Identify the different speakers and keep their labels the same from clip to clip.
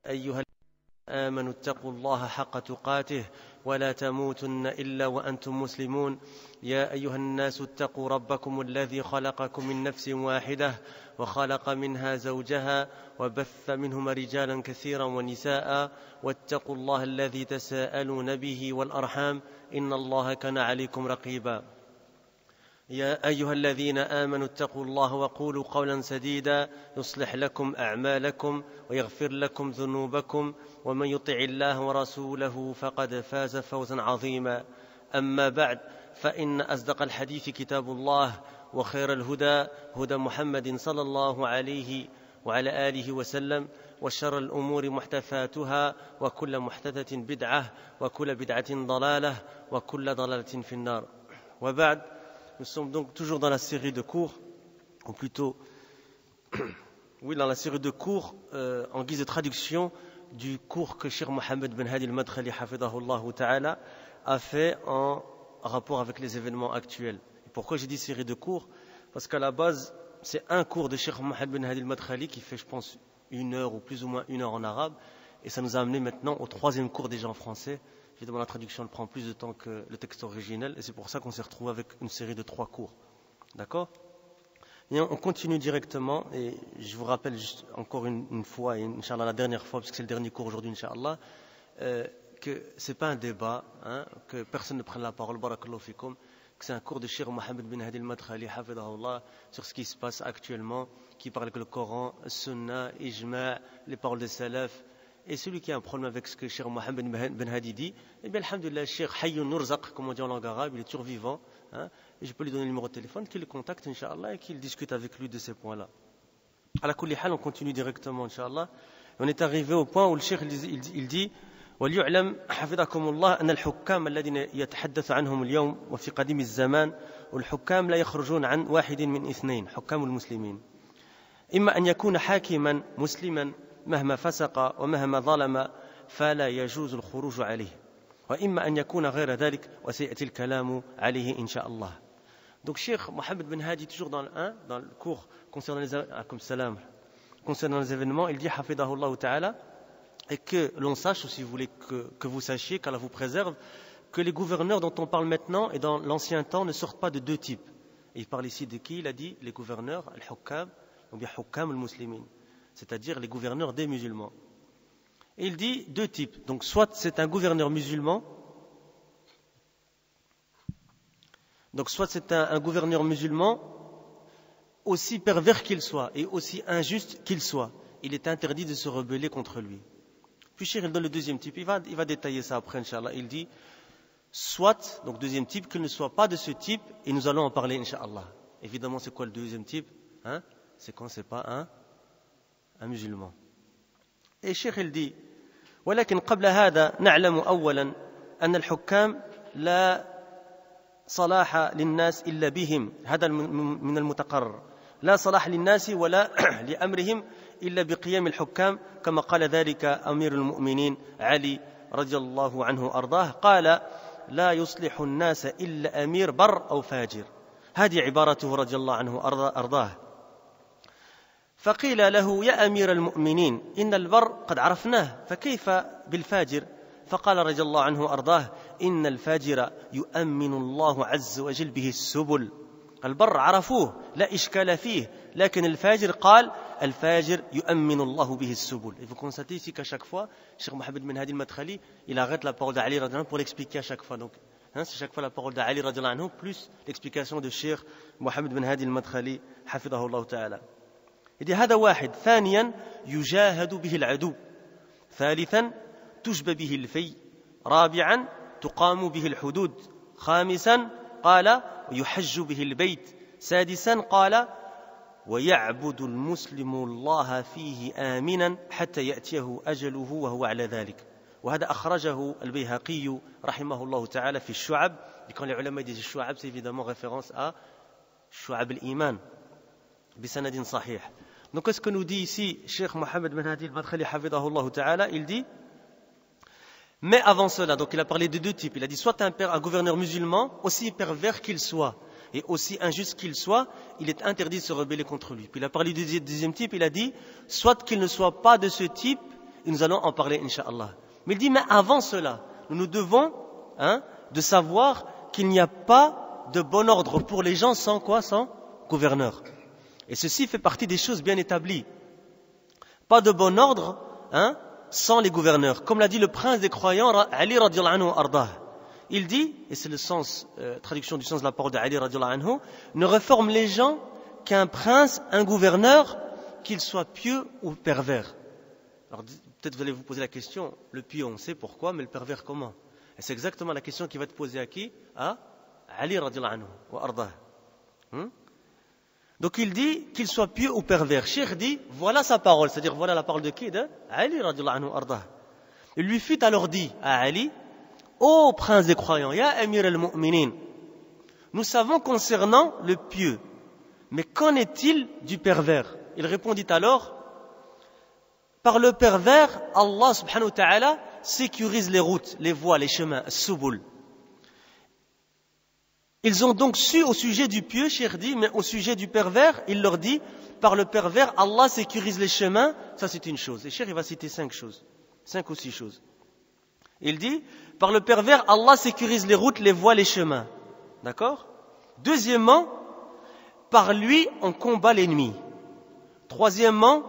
Speaker 1: أيها آمنوا اتقوا الله حق تقاته ولا تموتن إلا وأنتم مسلمون يا أيها الناس اتقوا ربكم الذي خلقكم من نفس واحدة وخلق منها زوجها وبث منهما رجالا كثيرا ونساء واتقوا الله الذي تساءلون به والأرحام إن الله كان عليكم رقيبا يا أيها الذين آمنوا اتقوا الله وقولوا قولا سديدا يصلح لكم أعمالكم ويغفر لكم ذنوبكم ومن يطع الله ورسوله فقد فاز فوزا عظيما أما بعد فإن أصدق الحديث كتاب الله وخير الهدى هدى محمد صلى الله عليه وعلى آله وسلم وشر الأمور محدثاتها وكل محدثة بدعة وكل بدعة ضلالة وكل ضلالة في النار وبعد. Nous sommes donc toujours dans la série de cours, ou plutôt, dans la série de cours en guise de traduction du cours que Cheikh Mohammed Ben Hadi al-Madkhali hafidahullah ta'ala a fait en rapport avec les événements actuels. Et pourquoi j'ai dit série de cours? Parce qu'à la base, c'est un cours de Cheikh Mohammed Ben Hadi al-Madkhali qui fait, je pense, 1 heure ou plus ou moins 1 heure en arabe. Et ça nous a amené maintenant au 3e cours déjà en français. Évidemment, la traduction elle prend plus de temps que le texte originel et c'est pour ça qu'on s'est retrouvé avec une série de 3 cours. D'accord? Et on continue directement et je vous rappelle juste encore une fois, et Inch'Allah la dernière fois, parce que c'est le dernier cours aujourd'hui, Inch'Allah, que ce n'est pas un débat, que personne ne prenne la parole, barakallahu fikum, que c'est un cours de Cheikh Mohammed Ben Hadi al-Madkhali, hafidahullah, sur ce qui se passe actuellement, qui parle que le Coran, le Sunna, Ijma', les paroles des Salaf. Et celui qui a un problème avec ce que Cheikh Mohammed Ben Hadi dit, eh bien, alhamdulillah, Cheikh Hayyun Nurzaq, comme on dit en langue arabe, il est toujours vivant, et je peux lui donner le numéro de téléphone, qu'il le contacte, Inch'Allah, et qu'il discute avec lui de ces points-là. À la kulli hal, on continue directement, Inch'Allah. On est arrivé au point où le Cheikh, il dit, وَلْيُعْلَمْ حَفِظَكُمُ اللَّهُ أَنَّ الْحُكَّامَ الَّذِينَ يَتَحَدَّثُ عَنْهُمُ الْيَوْمِ وفي قديم الزمان والحكام لا يخرجون عن واحد من 2 حكام المسلمين إما أن يكون حاكما مسلما مهما فسق ومهما ظلم فلا يجوز الخروج عليه وإما أن يكون غير ذلك وسيأتي الكلام عليه إن شاء الله. Donc Cheikh Mohammed Ben Hadi, toujours dans le cours concernant les événements, il dit hafidahullah ta'ala, et que l'on sache, ou si vous voulez que vous sachiez, qu'Allah vous préserve, que les gouverneurs dont on parle maintenant et dans l'ancien temps ne sortent pas de 2 types. Et il parle ici de qui? Il a dit les gouverneurs, al-Hukkam, ou bien Hukkam al-Muslimin, c'est-à-dire les gouverneurs des musulmans. Et il dit 2 types. Donc soit c'est un gouverneur musulman, aussi pervers qu'il soit et aussi injuste qu'il soit, il est interdit de se rebeller contre lui. Puis Cheikh il donne le 2e type, il va détailler ça après, Inch'Allah. Il dit soit, donc 2e type, qu'il ne soit pas de ce type, et nous allons en parler, Inch'Allah. Évidemment, c'est quoi le 2e type? C'est quand c'est pas un musulman. Et Cheikh il dit ولكن قبل هذا نعلم أولا أن الحكام لا صلاح للناس إلا بهم هذا من المتقرر لا صلاح للناس ولا لأمرهم إلا بقيام الحكام كما قال ذلك أمير المؤمنين علي رضي الله عنه أرضاه قال لا يصلح الناس إلا أمير بر أو فاجر. هذه عبارته رضي الله عنه أرضاه. فقيل له يا أمير المؤمنين إن البر قد عرفناه فكيف بالفاجر؟ فقال رضي الله عنه أرضاه إن الفاجر يؤمن الله عز وجل به السبل. البر عرفوه لا إشكال فيه لكن الفاجر قال الفاجر يؤمن الله به السبل. Et vous constatez ici qu'à chaque fois Cheikh Mohammed Ben Hadi al-Madkhali il arrête la parole d'Ali radhiyallahu anhu pour l'expliquer à chaque fois. Donc c'est chaque fois la parole d'Ali radhiyallahu anhu plus l'explication de Cheikh Mohammed Ben Hadi al-Madkhali hafidahullah ta'ala. إذا هذا واحد. ثانيا يجاهد به العدو. ثالثا تجبى به الفي. رابعا تقام به الحدود. خامسا قال ويحج به البيت. سادسا قال ويعبد المسلم الله فيه آمنا حتى يأتيه أجله وهو على ذلك. وهذا أخرجه البيهقي رحمه الله تعالى في الشعب. Et quand les ulama disent الشعب, c'est évidemment référence à شعب الإيمان بسند صحيح. Donc, qu'est-ce que nous dit ici Cheikh Mohammed Ben Hadi al-Madkhali hafidahullah ta'ala? Il dit, mais avant cela, donc il a parlé de 2 types. Il a dit soit un gouverneur musulman, aussi pervers qu'il soit, et aussi injuste qu'il soit, il est interdit de se rebeller contre lui. Puis il a parlé du 2e type, il a dit, soit qu'il ne soit pas de ce type, nous allons en parler, Inch'Allah. Mais il dit, mais avant cela, nous devons de savoir qu'il n'y a pas de bon ordre pour les gens sans quoi? Sans gouverneur. Et ceci fait partie des choses bien établies. Pas de bon ordre sans les gouverneurs. Comme l'a dit le prince des croyants, Ali radiallahu anhu ardah. Il dit, et c'est le sens, traduction du sens de la parole d'Ali radiallahu anhu, ne réforme les gens qu'un prince, un gouverneur, qu'il soit pieux ou pervers. Alors peut-être vous allez vous poser la question, le pieux on sait pourquoi, mais le pervers comment? Et c'est exactement la question qui va être posée à qui? À Ali radiallahu anhu wa ardah. Donc il dit qu'il soit pieux ou pervers. Cheikh dit, voilà sa parole, c'est-à-dire voilà la parole de qui? De Ali radiallahu anhu ardah. Il lui fut alors dit à Ali, ô prince des croyants, ya amir al-mu'minin, nous savons concernant le pieux, mais qu'en est-il du pervers? Il répondit alors, par le pervers, Allah subhanahu wa ta'ala sécurise les routes, les voies, les chemins, as-subul. Ils ont donc su au sujet du pieux, Cheikh dit, mais au sujet du pervers, il leur dit, par le pervers, Allah sécurise les chemins, ça c'est une chose. Et Cheikh, il va citer 5 choses, 5 ou 6 choses. Il dit, par le pervers, Allah sécurise les routes, les voies, les chemins. D'accord? Deuxièmement, par lui, on combat l'ennemi. Troisièmement,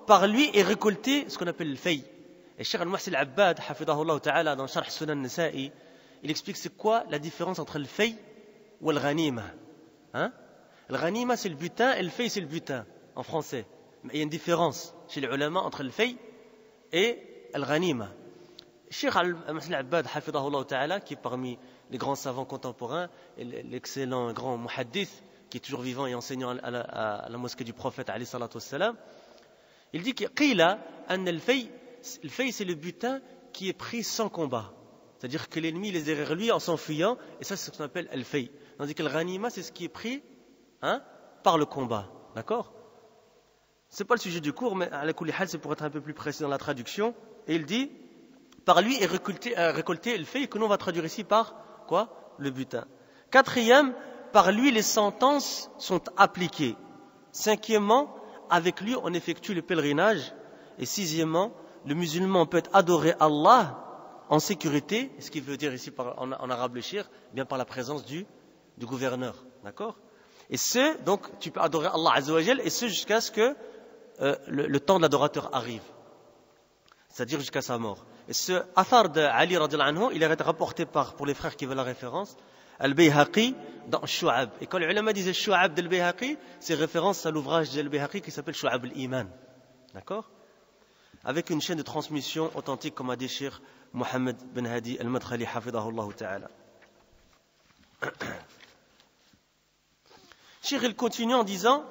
Speaker 1: par lui est récolté ce qu'on appelle le fay. Et Cheikh al-Muhsin al-Abbad, hafidahullah ta'ala, dans Sharh Sunan Nasa'i, il explique c'est quoi la différence entre le fay ou le ghanima. Le ghanima c'est le butin et le fay c'est le butin, en français. Mais il y a une différence chez les ulama entre le fay et le ghanima. Cheikh al-Muhsin al-Abbad, hafidahullah ta'ala, qui est parmi les grands savants contemporains, et l'excellent grand muhaddith, qui est toujours vivant et enseignant à la mosquée du prophète, alayhi salatu wassalam, il dit que le fay c'est le butin qui est pris sans combat. C'est-à-dire que l'ennemi il est derrière lui en s'enfuyant, et ça c'est ce qu'on appelle le fay. Tandis que le ghanima c'est ce qui est pris par le combat. D'accord? C'est pas le sujet du cours, mais à la kulli hal, c'est pour être un peu plus précis dans la traduction. Et il dit, par lui est récolté le fay, que l'on va traduire ici par quoi? Le butin. Quatrième, par lui les sentences sont appliquées. Cinquièmement, avec lui on effectue le pèlerinage. Et sixièmement, le musulman peut adorer Allah en sécurité, ce qui veut dire ici en arabe le shir, bien par la présence du gouverneur. D'accord? Et donc tu peux adorer Allah Azza wa Jal, et ce jusqu'à ce que le temps de l'adorateur arrive. C'est-à-dire jusqu'à sa mort. Et ce athar de Ali radiallahu anhu, il a été rapporté pour les frères qui veulent la référence, Al-Bayhaqi dans Shu'ab. Et quand les ulama disaient Shu'ab de Al-Bayhaqi, c'est référence à l'ouvrage de Al-Bayhaqi qui s'appelle Shu'ab al-Iman. D'accord? Avec une chaîne de transmission authentique comme a dit Cheikh Mohammed Ben Hadi Al-Madkhali hafidahullah ta'ala. Cheikh il continue en disant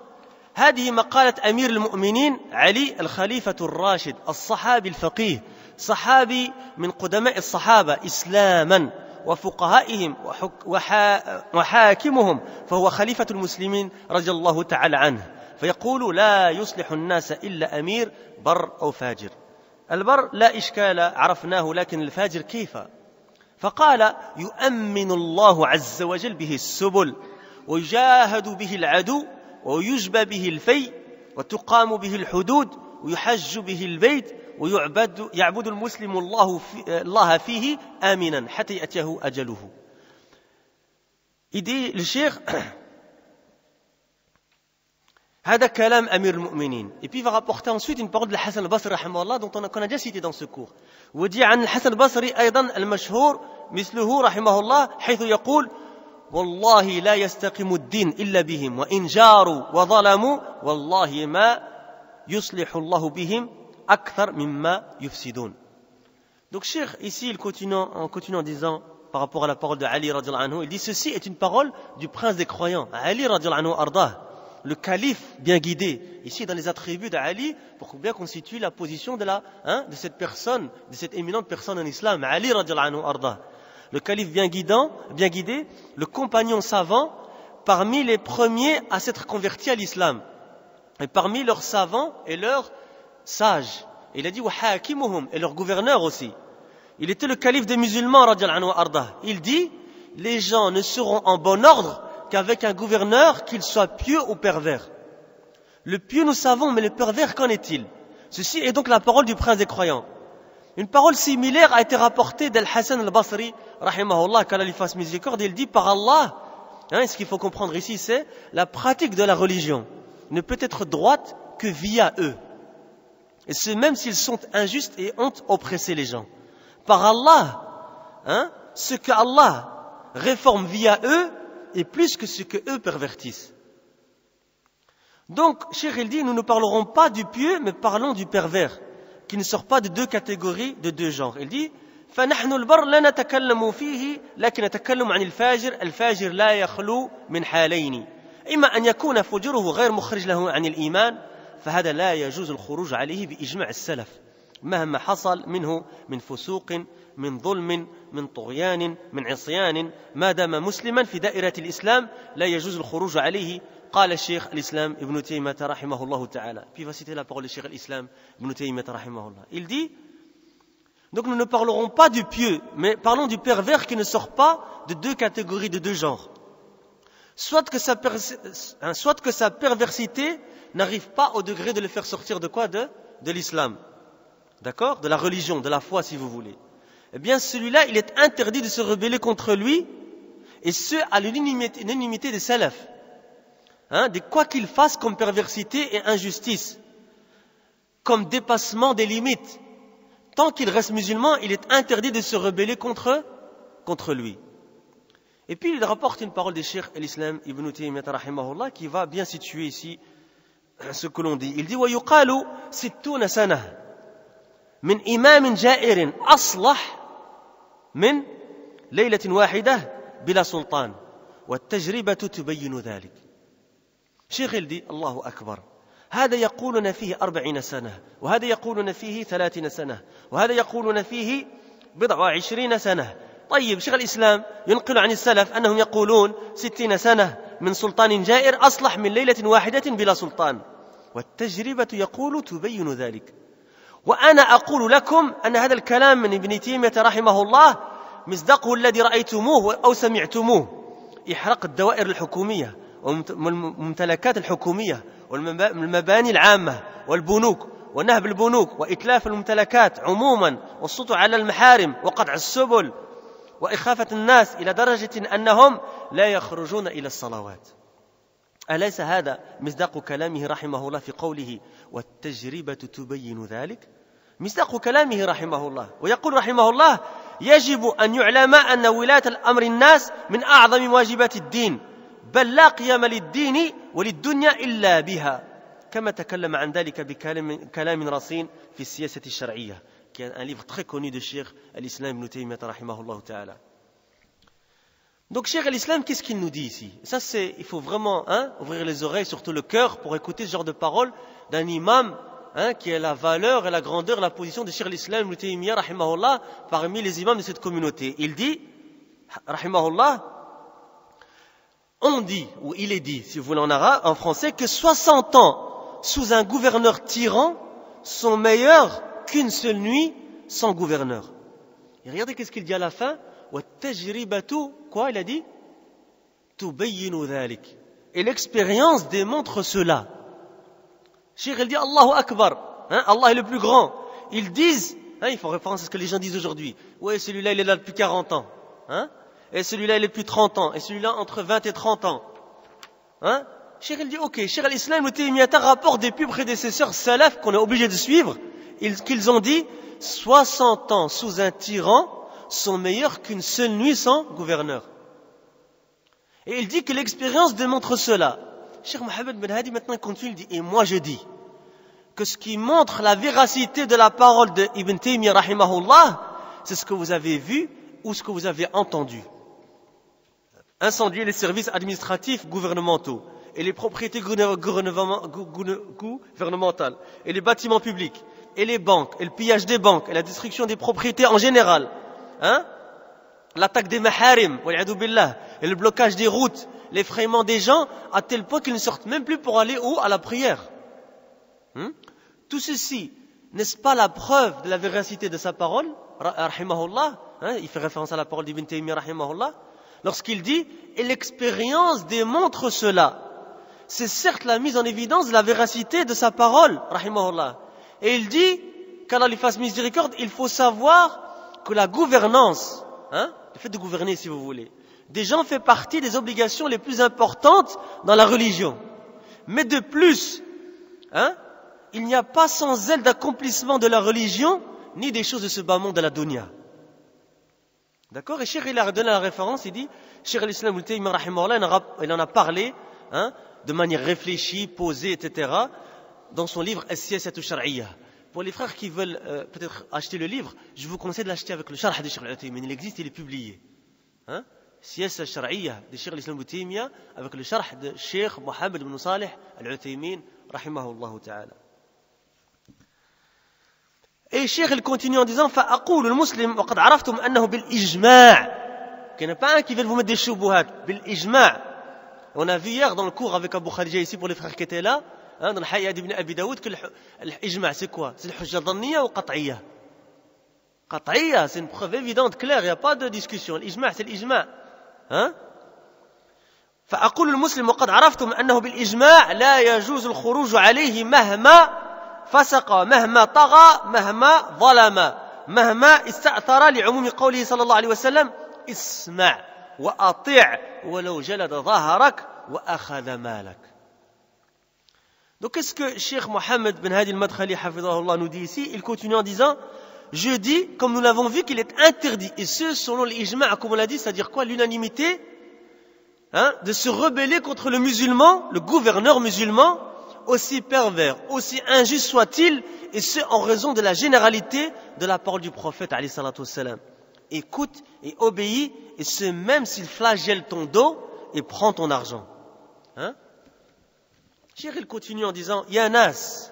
Speaker 1: هذه مقالة أمير المؤمنين علي الخليفة الراشد الصحابي الفقيه صحابي من قدماء الصحابة إسلاما وفقهائهم وحاكمهم فهو خليفة المسلمين رضي الله تعالى عنه فيقول لا يصلح الناس إلا أمير بر أو فاجر البر لا إشكال عرفناه لكن الفاجر كيف فقال يؤمن الله عز وجل به السبل ويجاهد به العدو ويجبى به الفي وتقام به الحدود ويحج به البيت ويعبد المسلم الله فيه آمنا حتى يأتيه أجله. Il dit le cheikh هذا كلام أمير المؤمنين. Et puis il va rapporter ensuite une parole de Hassan al-Basri رحمه الله dont on a déjà cité dans ce cours. ودي عن الحسن البصري أيضا المشهور مثله رحمه الله حيث يقول والله لا يستقيم الدين إلا بهم وإن جاروا وظلموا والله ما يصلح الله بهم أكثر مما يفسدون. Donc Cheikh ici il continue en disant par rapport à la parole de Ali radiallahu anhu, il dit ceci est une parole du prince des croyants, Ali radiallahu anhu ardah, le calife bien guidé. Ici dans les attributs d'Ali pour bien constituer la position de cette personne, de cette éminente personne en islam, Ali radiallahu anhu ardah. Le calife bien guidé, le compagnon savant, parmi les premiers à s'être convertis à l'islam. Et parmi leurs savants et leurs sages. Il a dit wa hakimuhum, et leurs gouverneurs aussi. Il était le calife des musulmans, radiallahu anhu ardah. Il dit, les gens ne seront en bon ordre qu'avec un gouverneur, qu'il soit pieux ou pervers. Le pieux nous savons, mais le pervers qu'en est-il? Ceci est donc la parole du prince des croyants. Une parole similaire a été rapportée d'Al-Hassan al-Basri, rahimahullah, qu'Allah lui fasse miséricorde. Il dit par Allah, ce qu'il faut comprendre ici, c'est la pratique de la religion ne peut être droite que via eux. Et c'est même s'ils sont injustes et ont oppressé les gens. Par Allah, ce que Allah réforme via eux est plus que ce que eux pervertissent. Donc, Cheikh il dit, nous ne parlerons pas du pieux, mais parlons du pervers, qui ne sort pas de deux catégories, de deux genres. Il dit, فَنَحْنُ الْبَرْ لَا نَتَكَلَّمُ فِيهِ لكن نتكلم عن الفاجر لا يخلو من حالين إما أن يكون فجره غير مخرج له عن الإيمان فهذا لا يجوز الخروج عليه بإجماع السلف مهما حصل منه من فسوق من ظلم من طغيان من عصيان ما دام مسلما في دائرة الإسلام لا يجوز الخروج عليه قال الشيخ الإسلام ابن تيمية رحمه الله تعالى. Puis il va citer la parole du Cheikh al-Islam ibn Taymiyyah rahimahullah. Il dit, donc nous ne parlerons pas du pieux, mais parlons du pervers qui ne sort pas de deux catégories, de deux genres. Soit que sa perversité n'arrive pas au degré de le faire sortir de quoi? De l'islam. D'accord? De la religion, de la foi si vous voulez. Eh bien celui-là, il est interdit de se rebeller contre lui, et ce à l'unanimité des salafs. De quoi qu'il fasse comme perversité et injustice, comme dépassement des limites. Tant qu'il reste musulman, il est interdit de se rebeller contre lui. Et puis il rapporte une parole du Cheikh al-Islam ibn Taymiyyah rahimahullah qui va bien situer ici ce que l'on dit. Il dit وَيُقَالُ 60 سنة من إمام جائر أصلح من ليلة واحدة بلا سلطان والتجربة تبين ذلك. شيخ الدي الله أكبر هذا يقولون فيه 40 سنة وهذا يقولون فيه 30 سنة وهذا يقولون فيه 20 سنة. طيب شيخ الإسلام ينقل عن السلف أنهم يقولون 60 سنة من سلطان جائر أصلح من ليلة واحدة بلا سلطان والتجربة يقول تبين ذلك. وأنا أقول لكم أن هذا الكلام من ابن تيمية رحمه الله مصداقه الذي رأيتموه أو سمعتموه إحراق الدوائر الحكومية والممتلكات الحكومية والمباني العامة والبنوك ونهب البنوك وإتلاف الممتلكات عموما والسطو على المحارم وقطع السبل وإخافة الناس إلى درجة أنهم لا يخرجون إلى الصلوات. أليس هذا مصداق كلامه رحمه الله في قوله والتجربة تبين ذلك؟ مصداق كلامه رحمه الله. ويقول رحمه الله يجب أن يعلم أن ولاية الأمر الناس من أعظم واجبات الدين بل لا قيام للدين وللدنيا إلا بها كما تكلم عن ذلك بكلام رصين في السياسة الشرعية qui est un livre très connu de Cheikh al-Islam ibn Taymiyyah rahimahullah ta'ala. Donc Cheikh al-Islam, qu'est-ce qu'il nous dit ici? Ça il faut vraiment ouvrir les oreilles, surtout le cœur, pour écouter ce genre de paroles d'un imam qui a la valeur et la grandeur et la position de Cheikh al-Islam ibn Taymiyyah rahimahullah parmi les imams de cette communauté. Il dit, rahimahullah, on dit, ou il est dit, si vous voulez en arabe, en français, que 60 ans sous un gouverneur tyran sont meilleurs qu'une seule nuit sans gouverneur. Et regardez qu'est-ce qu'il dit à la fin. Quoi il a dit? Et l'expérience démontre cela. Cheikh il dit Allahu Akbar. Allah est le plus grand. Ils disent, ils font référence à ce que les gens disent aujourd'hui. Ouais, celui-là il est là depuis 40 ans. Et celui-là il est depuis 30 ans. Et celui-là entre 20 et 30 ans. Cheikh il dit ok, Cheikh al-Islam ibn Taymiyyah rapporte des plus prédécesseurs salaf qu'on est obligé de suivre. Qu'ils ont dit 60 ans sous un tyran sont meilleurs qu'une seule nuit sans gouverneur. Et il dit que l'expérience démontre cela. Cheikh Mohammed Ben Hadi maintenant continue, il dit, et moi je dis que ce qui montre la véracité de la parole de Ibn Taymiyyah rahimahullah, c'est ce que vous avez vu ou ce que vous avez entendu. Incendier les services administratifs gouvernementaux et les propriétés gouvernementales et les bâtiments publics et les banques, et le pillage des banques, et la destruction des propriétés en général, l'attaque des maharim, et le blocage des routes, l'effrayement des gens, à tel point qu'ils ne sortent même plus pour aller où? À la prière. Tout ceci, n'est-ce pas la preuve de la véracité de sa parole, rahimahullah, il fait référence à la parole d'Ibn Taymiyyah, rahimahullah, lorsqu'il dit, et l'expérience démontre cela. C'est certes la mise en évidence de la véracité de sa parole, rahimahullah. Et il dit qu'Allah lui fasse miséricorde, il faut savoir que la gouvernance, le fait de gouverner si vous voulez, des gens fait partie des obligations les plus importantes dans la religion. Mais de plus, il n'y a pas sans zèle d'accomplissement de la religion, ni des choses de ce bas monde de la dunya. D'accord? Et Cheikh il a donné la référence, il dit, Cheikh al-Islam Ibn Taymiyyah rahimahullah, il en a parlé, de manière réfléchie, posée, etc., dans son livre As-Siyasat al-Shar'iyya. Pour les frères qui veulent peut-être acheter le livre, je vous conseille de l'acheter avec le Sharh de Cheikh al-Uthaymin. Il existe, il est publié. Siyasat al-Shar'iyya de Cheikh al-Islam Ibn Taymiyyah avec le Sharh de Cheikh Mohammed ibn Salih al-Uthaymin rahimahullah ta'ala. Et Cheikh il continue en disant فأقول المسلم وقد عرفتم أنه بالإجماع. Il n'y en a pas un qui veut vous mettre des choubouhat. بالإجماع. On a vu hier dans le cours avec Abu Khadija ici pour les frères qui étaient là, dans le Hayya d'Ibn Abi Daoud, que l'Ijma' c'est quoi? C'est le Hujja Dhanniya ou Qat'iyya? Qat'iyya, c'est une preuve évidente, claire, il n'y a pas de discussion. L'Ijma' c'est l'Ijma'. فأقول المسلم وقد عرفتم أنه بالإجماع لا يجوز الخروج عليه مهما فسق مهما طغى مهما ظلم مهما استأثر لعموم قوله صلى الله عليه وسلم اسمع وأطيع ولو جلد ظهرك وأخذ مالك. Donc qu'est-ce que Cheikh Mohammed Ben Hadi al-Madkhali hafidhahullah nous dit ici? Il continue en disant, je dis, comme nous l'avons vu, qu'il est interdit, et ce selon l'ijma', comme on l'a dit, c'est-à-dire quoi? L'unanimité, de se rebeller contre le musulman, le gouverneur musulman, aussi pervers, aussi injuste soit-il, et ce en raison de la généralité de la parole du prophète alayhi salatu wassalam. Écoute et obéis, et ce même s'il flagelle ton dos et prend ton argent. Cheikh il continue en disant, Ya nas,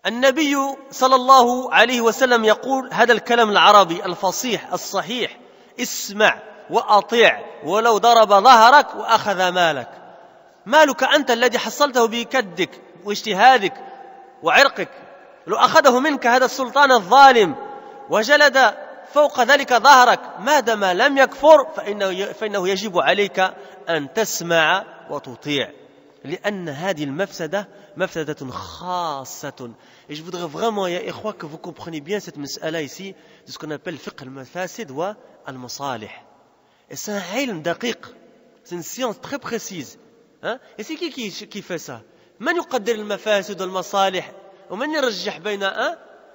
Speaker 1: النبي صلى الله عليه وسلم يقول هذا الكلام العربي الفصيح الصحيح اسمع وأطيع ولو ضرب ظهرك وأخذ مالك. مالك أنت الذي حصلته بكدك واجتهادك وعرقك، لو أخذه منك هذا السلطان الظالم وجلد فوق ذلك ظهرك ما دام لم يكفر فإنه يجب عليك أن تسمع وتطيع لأن هذه المفسدة مفسدة خاصة. Et je voudrais vraiment, ya ikhwa, que vous compreniez bien cette mas'ala ici de ce qu'on appelle fiqh al-mafasid wa al-masalih. Et c'est un ilm daqiq, c'est une science très précise. Et c'est qui fait ça? من يقدر المفاسد والمصالح ومن يرجح بين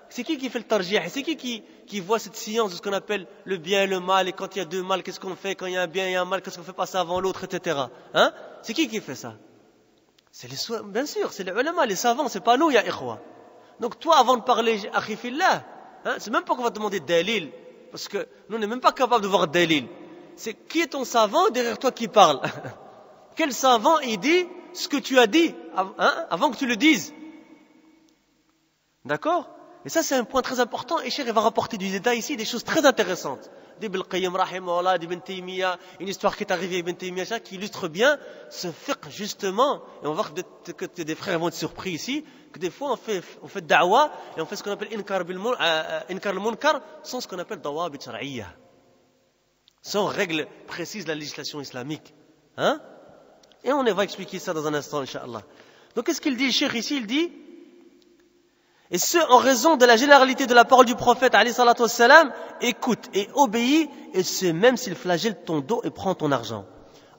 Speaker 1: c'est qui fait le tarjih? C'est qui voit cette science de ce qu'on appelle le bien et le mal, et quand il y a deux mal, qu'est-ce qu'on fait? Quand il y a un bien et un mal, qu'est-ce qu'on fait passer avant l'autre, etc. C'est qui fait ça? C'est bien sûr, c'est les ulama, les savants, c'est pas nous, ya ikhwa. Donc toi, avant de parler, akhi fillah, c'est même pas qu'on va te demander dalil, parce que nous, on n'est même pas capable de voir dalil. C'est qui est ton savant derrière toi qui parle? Quel savant il dit ce que tu as dit avant que tu le dises? D'accord? Et ça, c'est un point très important. Et Cheikh va rapporter du détail ici des choses très intéressantes. D'Ibn Qayyim rahimahullah, d'Ibn Taymiyyah, une histoire qui est arrivée à Ibn Taymiyyah qui illustre bien ce fiqh justement. Et on va voir que des frères vont être surpris ici, que des fois on fait da'wa et on fait ce qu'on appelle inkar al-munkar sans ce qu'on appelle dawabit shar'iyya, sans règles précises de la législation islamique. Et on va expliquer ça dans un instant, Inch'Allah. Donc qu'est-ce qu'il dit, Cheikh ici? Il dit, et ce en raison de la généralité de la parole du prophète alayhi salatu wassalam, écoute et obéis, et ce même s'il flagelle ton dos et prend ton argent.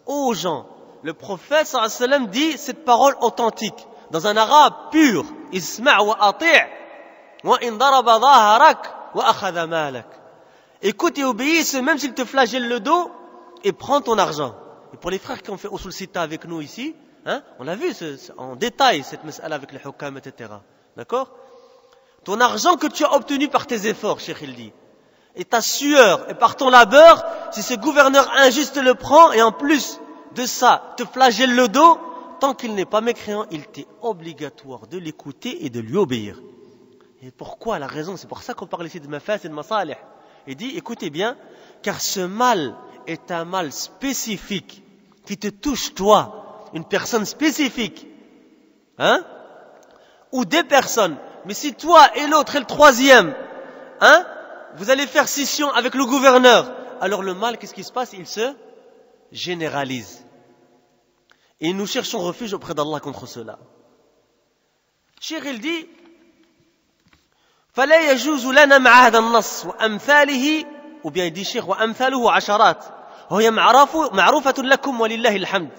Speaker 1: Ô gens, le prophète sallallahu alayhi wa sallam dit cette parole authentique dans un arabe pur, isma' wa ati' wa in daraba dhaharak wa akhadha malak. Écoute et obéis, ce même s'il te flagelle le dos et prend ton argent. Et pour les frères qui ont fait Usul Sita avec nous ici, on a vu en détail cette mas'ala avec les hukam, etc. D'accord? Ton argent que tu as obtenu par tes efforts, Cheikh il dit, et ta sueur, et par ton labeur, si ce gouverneur injuste le prend, et en plus de ça, te flagelle le dos, tant qu'il n'est pas mécréant, il t'est obligatoire de l'écouter et de lui obéir. Et pourquoi? La raison, c'est pour ça qu'on parle ici de mafas et de masalih. Il dit, écoutez bien, car ce mal est un mal spécifique qui te touche toi, une personne spécifique, ou des personnes. Mais si toi et l'autre et le troisième, vous allez faire scission avec le gouverneur, alors le mal, qu'est-ce qui se passe? Il se généralise. Et nous cherchons refuge auprès d'Allah contre cela. Cheikh il dit, فلا يجوز لنا مع هذا النص وأمثاله وبيان يدي الشيخ وأمثاله عشرات وهي معروفة لكم ولله الحمد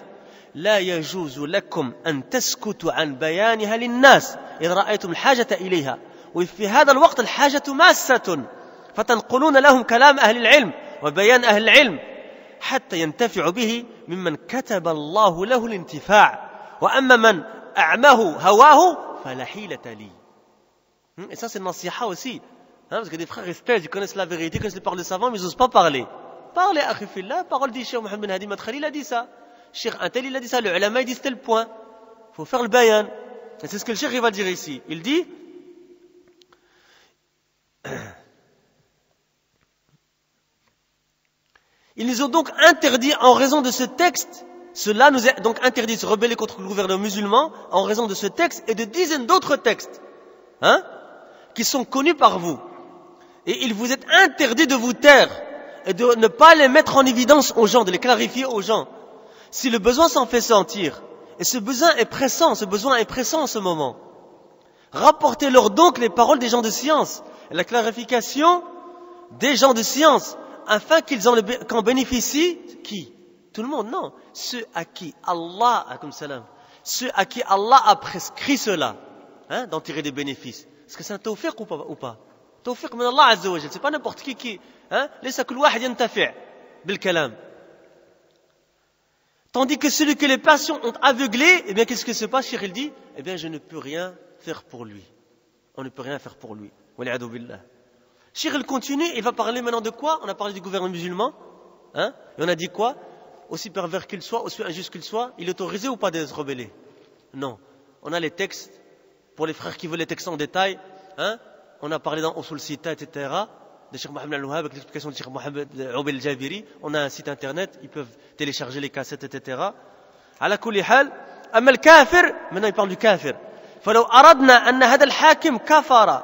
Speaker 1: لا يجوز لكم أن تسكتوا عن بيانها للناس إذا رأيتم الحاجة إليها وفي هذا الوقت الحاجة ماسة فتنقلون لهم كلام أهل العلم وبيان أهل العلم حتى ينتفع به ممن كتب الله له الانتفاع وأما من أعماه هواه فلا حيلة لي. Et ça c'est une nasiha aussi. Parce que des frères ils connaissent la vérité, ils connaissent les paroles des savants mais ils n'osent pas parler. Parlez à Khifillah, parole du Cheikh Mohamed Ben Hadi Madkhali, il a dit ça. Cheikh Antel il a dit ça, le ulama il dit tel point. Il faut faire le bayan. Et c'est ce que le Cheikh il va dire ici. Il dit ils nous ont donc interdit en raison de ce texte, cela nous est donc interdit de se rebeller contre le gouvernement musulman en raison de ce texte et de dizaines d'autres textes qui sont connus par vous. Et il vous est interdit de vous taire et de ne pas les mettre en évidence aux gens, de les clarifier aux gens. Si le besoin s'en fait sentir, et ce besoin est pressant en ce moment, rapportez-leur donc les paroles des gens de science et la clarification des gens de science afin qu'en bénéficient qui? Tout le monde, non. Ceux à qui Allah a prescrit cela, d'en tirer des bénéfices. Est-ce que c'est un tawfiq ou pas? Tawfiq min Allah Azza wa Jal. C'est pas n'importe qui. Laysa kul wahid yantafi' bil kalam. Tandis que celui que les passions ont aveuglé, eh bien qu'est-ce que se passe? Cheikh il dit, eh bien je ne peux rien faire pour lui. On ne peut rien faire pour lui. Wal'iyadu billah. Cheikh il continue, il va parler maintenant de quoi? On a parlé du gouvernement musulman. Et on a dit quoi? Aussi pervers qu'il soit, aussi injuste qu'il soit, il est autorisé ou pas de se rebeller? Non. On a les textes, pour les frères qui veulent les textes en détail, on a parlé dans Usul Sita, etc., de Cheikh Mohamed Al-Wahhab avec l'explication de Cheikh Mohamed Oubel Al-Jabiri. On a un site internet, ils peuvent télécharger les cassettes, etc. على كل حال أما الكافر maintenant il parle du kafir فلو أردنا أن هذا الحاكم كفر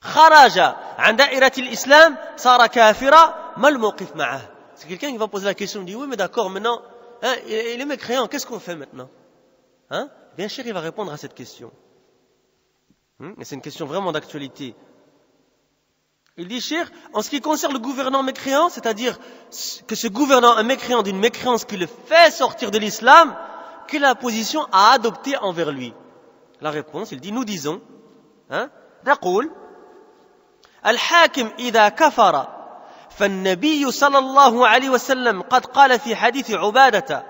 Speaker 1: خرج عن دائرة الإسلام صار كافرا ما الموقف معه. C'est quelqu'un qui va poser la question, il dit oui mais d'accord maintenant il est mécréant, qu'est-ce qu'on fait maintenant? Bien sûr il va répondre à cette question. Et c'est une question vraiment d'actualité. Il dit, Cheikh, en ce qui concerne le gouvernant mécréant, c'est-à-dire que ce gouvernant est mécréant d'une mécréance qui le fait sortir de l'islam, quelle est la position à adopter envers lui? La réponse, il dit, nous disons, نقول الحاكم إذا كفر فالنبي صلى الله عليه وسلم قد قال في حديث عبادة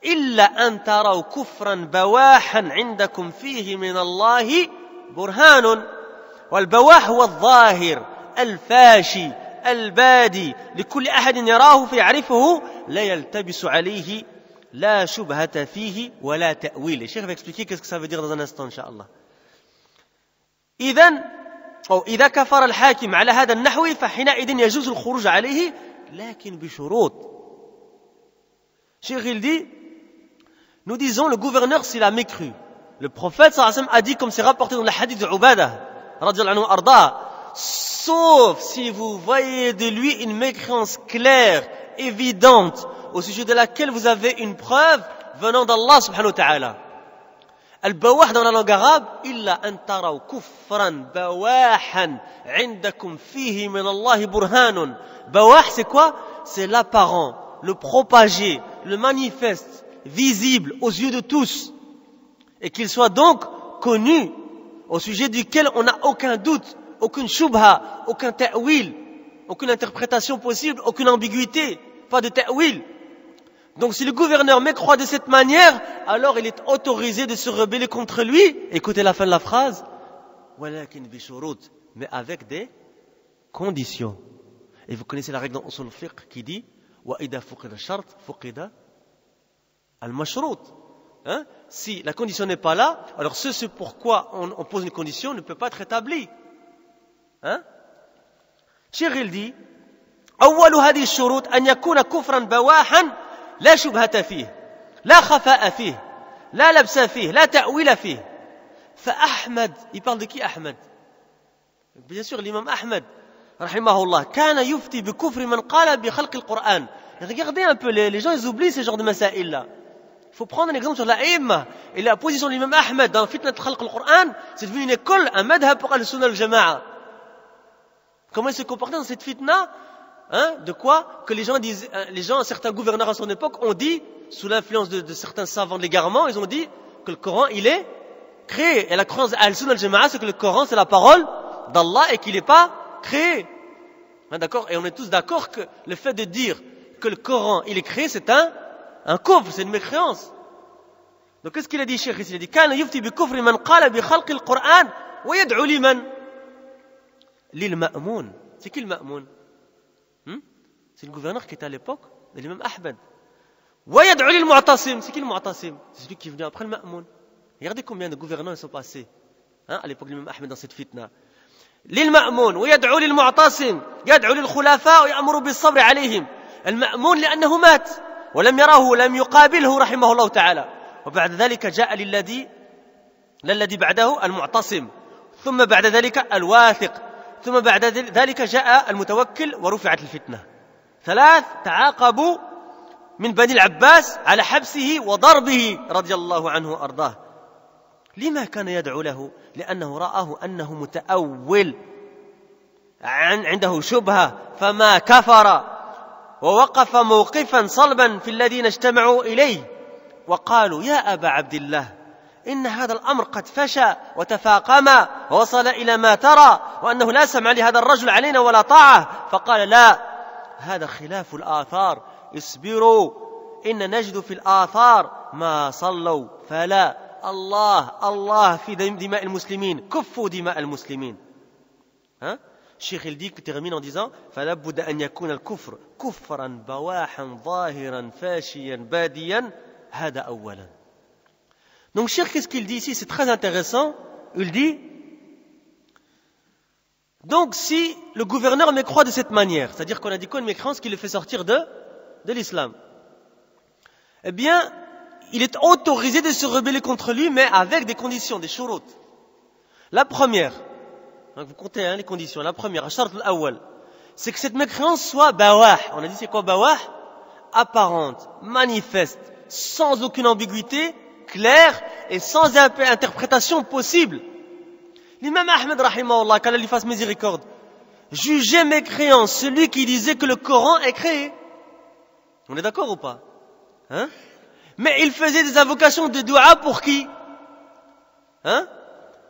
Speaker 1: إلا أن تروا كفرا بواحا عندكم فيه من الله برهان والبواح هو الظاهر الفاشي البادي لكل أحد يراه فيعرفه لا يلتبس عليه لا شبهة فيه ولا تأويل. الشيخ va expliquer qu'est-ce que ça veut dire dans un instant إن شاء الله. إذا كفر الحاكم على هذا النحو فحينئذ يجوز الخروج عليه لكن بشروط. الشيخ il dit nous disons le gouverneur s'il a mécru. Le prophète sallallahu alayhi wa sallam a dit comme c'est rapporté dans le hadith de Ubadah radiyallahu anhu arda, sauf si vous voyez de lui une mécréance claire, évidente, au sujet de laquelle vous avez une preuve venant d'Allah subhanahu wa ta'ala. Al-bawah dans la langue arabe, illa an taraw kufran bawahan indakum fihi min Allah burhanun. Bawah c'est quoi? C'est l'apparent, le propagé, le manifeste, visible aux yeux de tous. Et qu'il soit donc connu, au sujet duquel on n'a aucun doute, aucune shubha, aucun ta'wil, aucune interprétation possible, aucune ambiguïté, pas de ta'wil. Donc si le gouverneur mécroit de cette manière, alors il est autorisé de se rebeller contre lui. Écoutez la fin de la phrase. Walakin bi shurut, mais avec des conditions. Et vous connaissez la règle dans Usul al-Fiqh qui dit wa idha fuqida shart fuqida al-mashrut. Si la condition n'est pas là, alors ce pourquoi on pose une condition ne peut pas être établi. Cheikh il dit أول هذه الشروط أن يكون كفرا بواحا لا شبهة فيه لا خفاء فيه لا لبس فيه لا تأويل فيه. فأحمد, il parle de qui Ahmed? Bien sûr l'imam Ahmed رحمه الله كان يفتي بكفر من قال بخلق القرآن. Regardez un peu, les gens ils oublient ce genre de masaïl là. Il faut prendre un exemple sur la Aïmma. Et la position de l'imam Ahmed dans Fitnat Khalq al-Qur'an, c'est devenu une école, un madhab pour al-Sunnah al-Jama'a. Comment il se comportait dans cette fitna? De quoi? Que les gens, certains gouverneurs à son époque ont dit, sous l'influence de certains savants de l'égarement, ils ont dit que le Coran, il est créé. Et la croyance al-Sunnah al-Jama'a, c'est que le Coran, c'est la parole d'Allah et qu'il n'est pas créé. D'accord? Et on est tous d'accord que le fait de dire que le Coran, il est créé, c'est un kufr, c'est une mécréance. Donc qu'est-ce qu'il a dit, Cheikh? Il a dit, كان يفتي بكفر من قال بخلق القرآن ويدعو لمن؟ للمأمون. C'est qui le Ma'moun? C'est le gouverneur qui était à l'époque de l'imam Ahmed. ويدعو للمعتصم. C'est qui le Mu'tasim? C'est celui qui est venu après le Ma'moun. Regardez combien de gouverneurs ils sont passés à l'époque de l'imam Ahmed dans cette fitna. للمأمون ويدعو للمعتصم يدعو للخلفاء ويأمر بالصبر عليهم. المأمون لأنه مات ولم يراه لم يقابله رحمه الله تعالى. وبعد ذلك جاء للذي بعده المعتصم، ثم بعد ذلك الواثق، ثم بعد ذلك جاء المتوكل ورفعت الفتنة. ثلاث تعاقبوا من بني العباس على حبسه وضربه رضي الله عنه وأرضاه. لما كان يدعو له؟ لأنه رآه أنه متأول عنده شبهة فما كفر ووقف موقفا صلبا في الذين اجتمعوا إليه وقالوا يا أبا عبد الله إن هذا الأمر قد فشى وتفاقم ووصل إلى ما ترى وأنه لا سمع لهذا الرجل علينا ولا طاعة. فقال لا، هذا خلاف الآثار، اصبروا إن نجد في الآثار ما صلوا فلا الله في دماء المسلمين كفوا دماء المسلمين. الشيخ الديك termine en disant فلا بد أن يكون الكفر كفرا بواحا ظاهرا فاشيا باديا هذا أولا. Donc Cheikh, qu'est-ce qu'il dit ici? C'est très intéressant. Il dit, donc si le gouverneur mécroit de cette manière, c'est-à-dire qu'on a dit quoi, une mécréance qui le fait sortir de l'islam, eh bien il est autorisé de se rebeller contre lui, mais avec des conditions, des shurut. La première, donc vous comptez les conditions, la première, ashart al-awwal, c'est que cette mécréance soit bawah. On a dit c'est quoi bawah? Apparente, manifeste, sans aucune ambiguïté, claire et sans interprétation possible. L'imam Ahmed rahimahullah, qu'Allah lui fasse miséricorde, jugeait mécréant celui qui disait que le Coran est créé. On est d'accord ou pas? Mais il faisait des invocations de dua pour qui?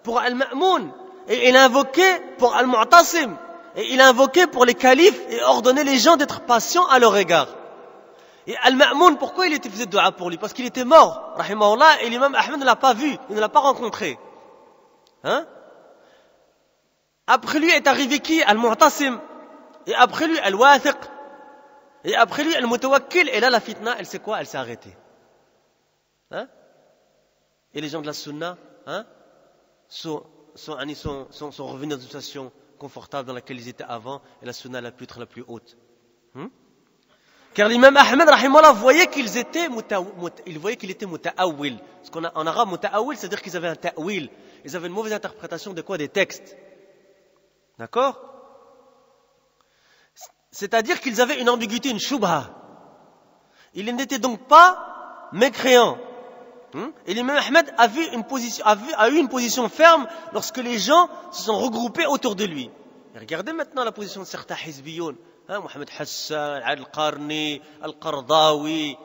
Speaker 1: Pour Al-Ma'moun. Et il invoquait pour Al-Mu'tasim. Et il invoquait pour les califes et ordonnait les gens d'être patients à leur égard. Et Al-Ma'moun, pourquoi il faisait de dua pour lui? Parce qu'il était mort, rahimahullah, et l'imam Ahmed ne l'a pas vu, il ne l'a pas rencontré. Après lui est arrivé qui? Al-Mu'tasim. Et après lui, Al-Wathiq. Et après lui, Al-Mutawakkil. Et là, la fitna, elle sait quoi? Elle s'est arrêtée. Et les gens de la Sunna sont revenus dans une situation confortable dans laquelle ils étaient avant, et la Sunna a pu être la plus haute. Car l'imam Ahmed rahimahullah voyait qu'il était muta'awil. Ce qu'on a en arabe muta'awil, c'est-à-dire qu'ils avaient un ta'wil. Ils avaient une mauvaise interprétation de quoi? Des textes. D'accord? C'est-à-dire qu'ils avaient une ambiguïté, une shubha. Ils n'étaient donc pas mécréants. Et l'imam Ahmed a eu une position ferme lorsque les gens se sont regroupés autour de lui. Et regardez maintenant la position de certains hizbiyoun. Mohamed Hassan, Al-Qarni, Al-Qardawi,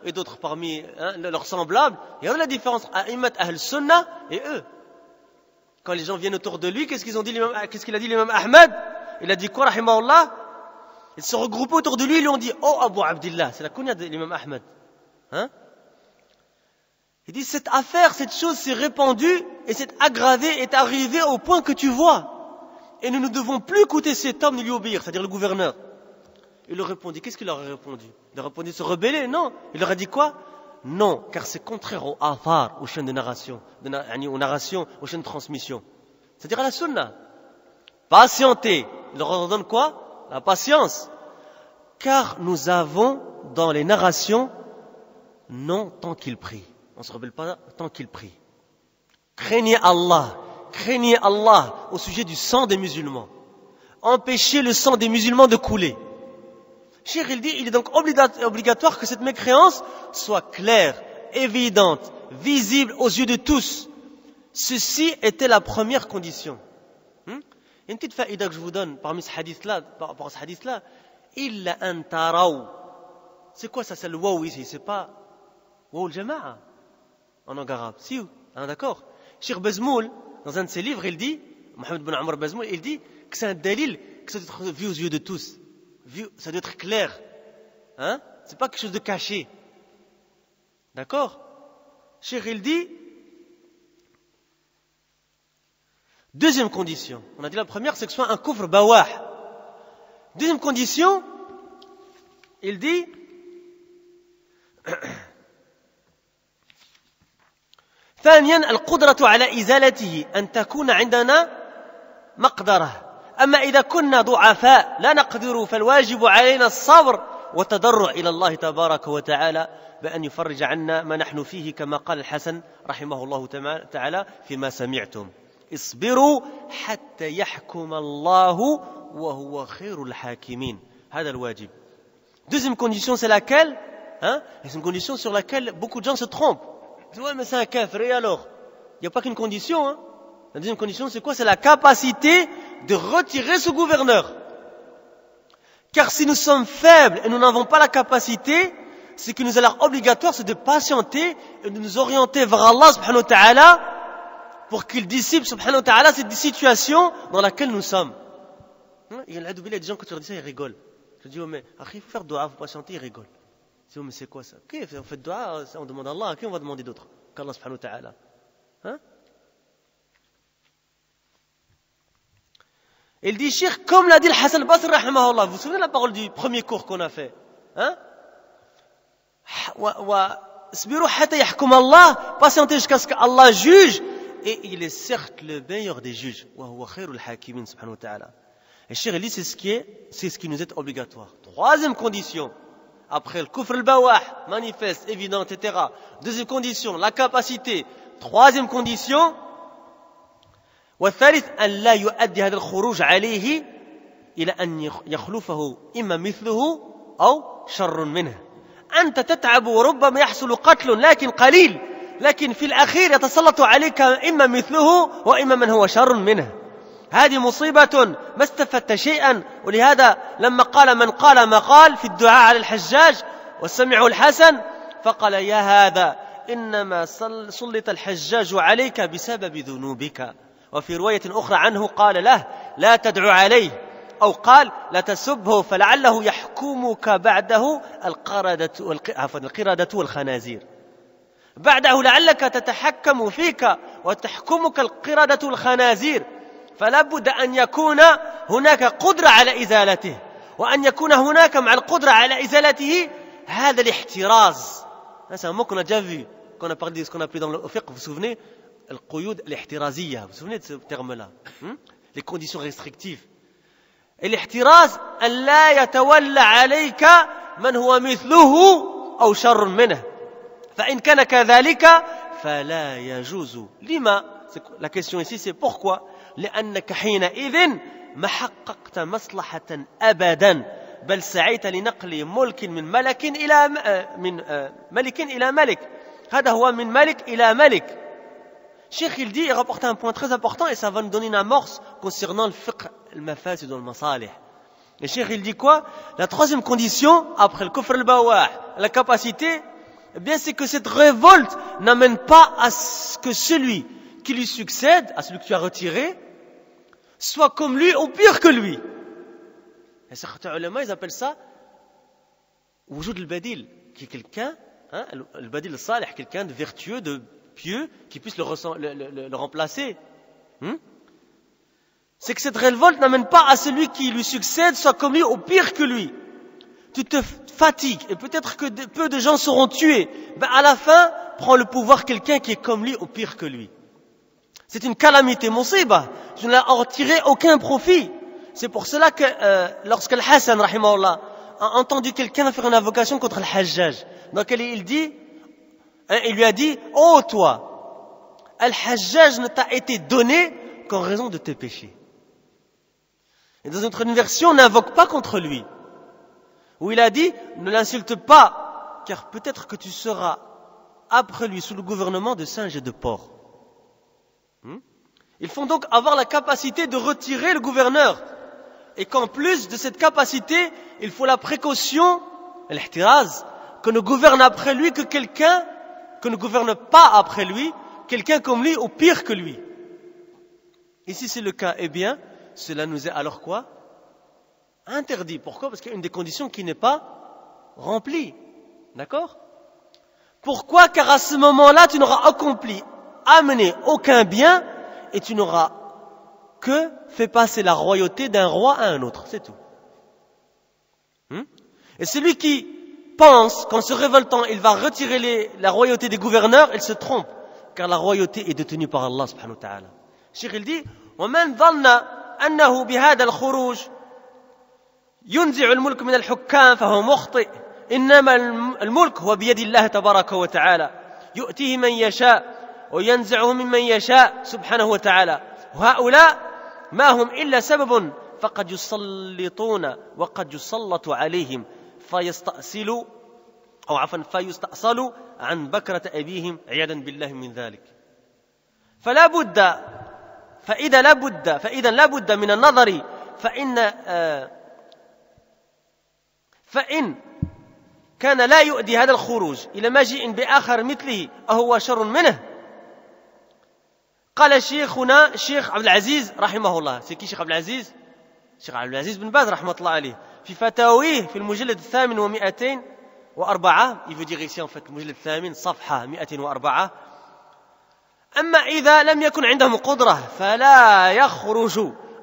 Speaker 1: et d'autres parmi leurs semblables. Regardez la différence entre A'immat Ahl-Sunnah et eux. Quand les gens viennent autour de lui, qu'est-ce qu'il a dit l'imam Ahmed? Il a dit quoi, rahimahullah? Ils se sont regroupés autour de lui, ils lui ont dit, oh Abu Abdillah, c'est la kunya de l'imam Ahmed. Il dit, cette affaire, cette chose s'est répandue et s'est aggravée, est arrivée au point que tu vois. Et nous ne devons plus écouter cet homme ni lui obéir, c'est-à-dire le gouverneur. Il leur répondit, qu'est-ce qu'il leur a répondu? Il leur a répondu, se rebeller? Non. Il leur a dit quoi? Non, car c'est contraire au athar, aux chaînes de narration, aux narrations, aux chaînes de transmission. C'est-à-dire à la sunna. Patientez. Il leur ordonne quoi? La patience. Car nous avons dans les narrations, non tant qu'il prie. On ne se rebelle pas tant qu'il prie. Craignez Allah au sujet du sang des musulmans. Empêchez le sang des musulmans de couler. Cheikh, il dit, il est donc obligatoire que cette mécréance soit claire évidente, visible aux yeux de tous. Ceci était la première condition. Une petite faïda que je vous donne parmi ce hadith-là, par rapport à ce hadith-là. Illa an taraw. C'est quoi ça? C'est le waw ici, c'est pas waw al-jama'a en langue arabe. Si, d'accord? Cheikh Bazmoul, dans un de ses livres, il dit, Mohamed Ben Amr Bazmoul, il dit que c'est un dalil que ça doit être vu aux yeux de tous. Ça doit être clair. C'est pas quelque chose de caché. D'accord? Cheikh, il dit, deuxième condition. On a dit la première, c'est que ce soit un kufr bawah. Deuxième condition, il dit, ثانيا القدرة على إزالته أن تكون عندنا مقدرة أما إذا كنا ضعفاء لا نقدر فالواجب علينا الصبر والتضرع إلى الله تبارك وتعالى بأن يفرج عنا ما نحن فيه كما قال الحسن رحمه الله تعالى فيما سمعتم اصبروا حتى يحكم الله وهو خير الحاكمين. هذا الواجب. Deuxième condition, c'est laquelle? C'est une condition sur laquelle beaucoup de gens se trompent. Ils disent, ouais, mais c'est un kafir, et alors? Il n'y a pas qu'une condition. La deuxième condition, c'est quoi? C'est la capacité de retirer ce gouverneur. Car si nous sommes faibles et nous n'avons pas la capacité, c'est que nous allons obligatoire, c'est de patienter et de nous orienter vers Allah subhanahu wa ta'ala pour qu'il dissipe subhanahu wa ta'ala cette situation dans laquelle nous sommes. Il y a des gens, quand tu leur dis ça, ils rigolent. Je dis, oh, mais il faut faire dua, il faut patienter, ils rigolent. Je dis, oh, mais c'est quoi ça? Ok, on fait dua, on demande à Allah, à qui on va demander d'autre qu'Allah subhanahu wa ta'ala? Il dit, Cheikh, comme l'a dit le Hassan al-Basri, rahimahullah. Vous vous souvenez de la parole du premier cours qu'on a fait? Patientez jusqu'à ce qu'Allah juge. Et il est certes le meilleur des juges. Et Cheikh, il dit, c'est ce qui nous est obligatoire. Troisième condition. Après le kufr al-bawah, manifeste, évident, etc. Deuxième condition, la capacité. Troisième condition, والثالث أن لا يؤدي هذا الخروج عليه إلى أن يخلفه إما مثله أو شر منه. أنت تتعب وربما يحصل قتل لكن قليل، لكن في الأخير يتسلط عليك إما مثله وإما من هو شر منه. هذه مصيبة ما استفدت شيئا. ولهذا لما قال من قال ما قال في الدعاء على الحجاج وسمعه الحسن فقال يا هذا إنما سلط الحجاج عليك بسبب ذنوبك. وفي رواية أخرى عنه قال له لا تدعو عليه أو قال لا تسبه فلعله يحكمك بعده القردة والخنازير. بعده لعلك تتحكم فيك وتحكمك القردة والخنازير. فلا بد أن يكون هناك قدرة على إزالته وأن يكون هناك مع القدرة على إزالته هذا الاحتراز. C'est un mot qu'on a déjà vu, qu'on a parlé de ce qu'on a appelé dans le fiqh, vous vous souvenez? القيود الاحترازية. Vous vous souvenez de ce terme-là? Les conditions restrictives. الاحتراز أن لا يتولى عليك من هو مثله أو شر منه. فإن كان كذلك فلا يجوز. لما? La question ici c'est pourquoi? لأنك حينئذ ما حققت مصلحة أبدا بل سعيت لنقل ملك من ملك إلى ملك. هذا هو من ملك إلى ملك. Cheikh, il dit, il rapporte un point très important et ça va nous donner une amorce concernant le fiqh, le mafasid ou le masalih. Et Cheikh, il dit quoi? La troisième condition, après le kufr al-bawah, la capacité, eh bien, c'est que cette révolte n'amène pas à ce que celui qui lui succède, à celui que tu as retiré, soit comme lui ou pire que lui. Et certains ulama, ils appellent ça wujud al-badil, qui est quelqu'un, le badil al-salih, quelqu'un de vertueux, de pieux, qui puisse le remplacer. C'est que cette révolte n'amène pas à celui qui lui succède, soit comme lui ou pire que lui. Tu te fatigues et peut-être que peu de gens seront tués. Ben à la fin, prend le pouvoir quelqu'un qui est comme lui ou pire que lui. C'est une calamité, musiba. Je n'ai en retiré aucun profit. C'est pour cela que lorsque le Hassan, rahimahullah, a entendu quelqu'un faire une invocation contre le Hajjaj, dans laquelle il dit, il lui a dit, oh toi, Al-Hajjaj ne t'a été donné qu'en raison de tes péchés. Et dans une autre version, n'invoque pas contre lui. Où il a dit, ne l'insulte pas, car peut-être que tu seras après lui sous le gouvernement de singes et de porcs. Ils font donc avoir la capacité de retirer le gouverneur. Et qu'en plus de cette capacité, il faut la précaution, l'ihtiraz, que ne gouverne après lui que quelqu'un, que ne gouverne pas après lui, quelqu'un comme lui ou pire que lui. Et si c'est le cas, eh bien, cela nous est alors quoi? Interdit. Pourquoi? Parce qu'il y a une des conditions qui n'est pas remplie. D'accord? Pourquoi? Car à ce moment-là, tu n'auras accompli, amené aucun bien et tu n'auras que fait passer la royauté d'un roi à un autre. C'est tout. Et celui qui pense qu'en se révoltant, il va retirer la royauté des gouverneurs, il se trompe. Car la royauté est détenue par Allah subhanahu wa ta'ala. Cheikh il dit, وَمَنْ ظَنَّ أَنَّهُ بِهَذَا الْخُرُوجِ ينزع الملك من الحكام فهو مخطئ إنما الملك هو بيد الله تبارك وتعالى يؤتيه من يشاء وينزعه ممن يشاء سبحانه وتعالى وهؤلاء ما هم إلا سبب فقد يسلطون وقد يسلط عليهم فيستأصلوا عن بكرة أبيهم عياذا بالله من ذلك فإذا لا بد من النظر فإن كان لا يؤدي هذا الخروج إلى مجيء بآخر مثله أهو شر منه قال شيخنا الشيخ عبد العزيز رحمه الله. C'est qui Cheikh Abdel Aziz? Cheikh Abdel Aziz bin Baz رحمة الله عليه في فتاويه في المجلد 804 il veut dire ici en fait المجلد 8 صفحة 104 أما إذا لم يكن عندهم قدرة فلا يخرج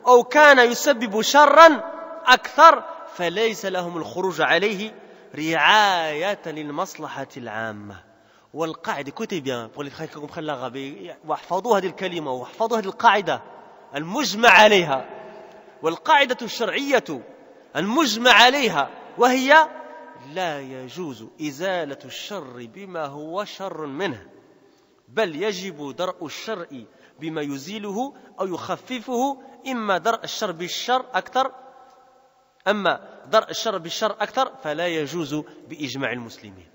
Speaker 1: أو كان يسبب شرا أكثر فليس لهم الخروج عليه رعاية للمصلحة العامة. والقاعدة écoutez bien pour les frères qui comprennent l'arabe واحفظوا هذه الكلمة واحفظوا هذه القاعدة المجمع عليها والقاعدة الشرعية المجمع عليها وهي لا يجوز إزالة الشر بما هو شر منه بل يجب درء الشر بما يزيله أو يخففه إما درء الشر بالشر أكثر أما درء الشر بالشر أكثر فلا يجوز بإجماع المسلمين.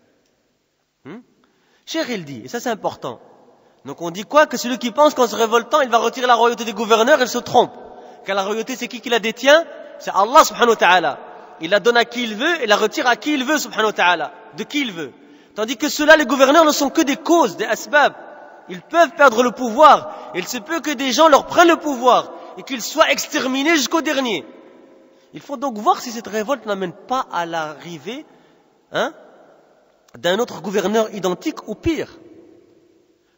Speaker 1: Cheikh il dit, et ça c'est important. Donc on dit quoi? Que celui qui pense qu'en se révoltant il va retirer la royauté des gouverneurs, il se trompe. Car la royauté c'est qui la détient? C'est Allah subhanahu wa ta'ala. Il la donne à qui il veut et la retire à qui il veut subhanahu wa ta'ala. De qui il veut. Tandis que ceux-là, les gouverneurs ne sont que des causes, des asbab. Ils peuvent perdre le pouvoir. Il se peut que des gens leur prennent le pouvoir et qu'ils soient exterminés jusqu'au dernier. Il faut donc voir si cette révolte n'amène pas à l'arrivée d'un autre gouverneur identique ou pire.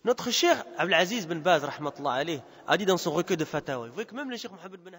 Speaker 1: Notre cher Abdel Aziz bin Baz rahmatullah alayh a dit dans son recueil de Fatawa, vous voyez que même le Cheikh Mohammed bin